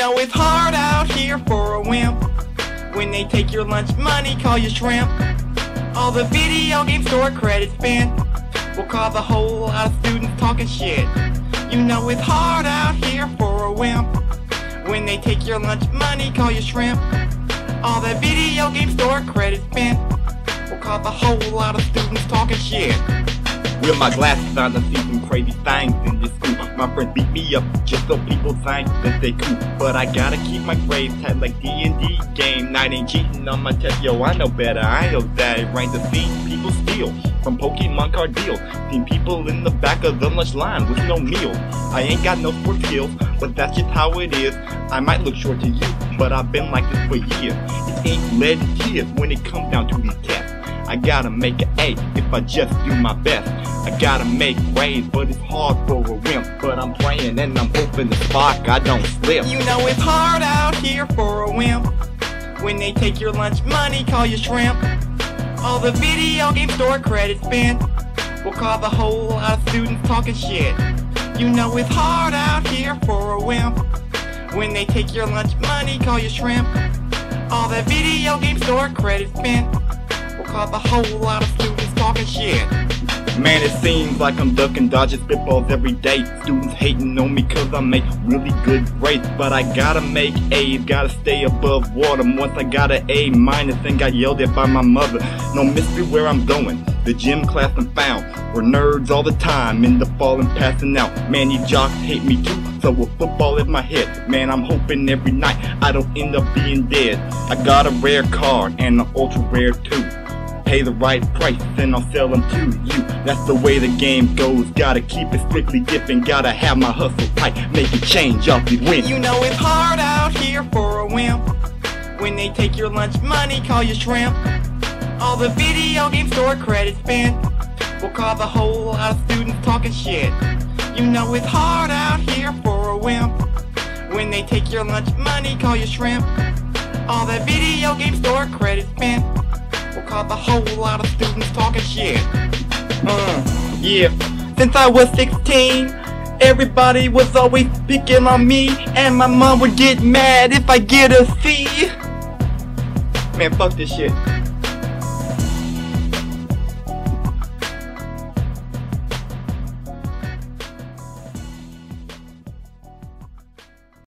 know it's hard out here for a wimp. When they take your lunch money, call you shrimp. All the video game store credits spent will cause a whole lot of students talking shit. You know it's hard out here for a wimp. When they take your lunch money, call you shrimp. All the video game store credits spent will cause a whole lot of students talking shit. With my glasses on, I see some crazy things in this school. My friends beat me up just so people think that they cool. But I gotta keep my grades tight like D&D game night. Ain't cheating on my test, yo, I know better. I know that it rains to see people steal from Pokemon card deals. Seen people in the back of the lunch line with no meal. I ain't got no sports skills, but that's just how it is. I might look short to you, but I've been like this for years. It ain't letting tears when it comes down to these tests. I gotta make an A if I just do my best. I gotta make grades, but it's hard for a wimp. But I'm praying and I'm hoping the spark I don't slip. You know it's hard out here for a wimp. When they take your lunch money, call you shrimp. All the video game store credits spent will cause a whole lot of students talking shit. You know it's hard out here for a wimp. When they take your lunch money, call you shrimp. All the video game store credits spent will cause a whole lot of students talking shit. Man, it seems like I'm ducking, dodging spitballs every day. Students hating on me cause I make really good grades. But I gotta make A's, gotta stay above water. Once I got an A- and got yelled at by my mother. No mystery where I'm going, the gym class I'm found. We're nerds all the time, in the fall and passing out. Man, you jocks hate me too, so with football in my head. Man, I'm hoping every night I don't end up being dead. I got a rare card and an ultra rare too. Pay the right price and I'll sell them to you. That's the way the game goes. Gotta keep it strictly different. Gotta have my hustle tight. Make it change off the win. You know it's hard out here for a wimp. When they take your lunch money, call you shrimp. All the video game store credits spent will cause a whole lot of students talking shit. You know it's hard out here for a wimp. When they take your lunch money, call you shrimp. All the video game store credits spent will cause a whole lot of students talking shit. Yeah. Since I was 16, everybody was always picking on me, and my mom would get mad if I get a C. Man, fuck this shit.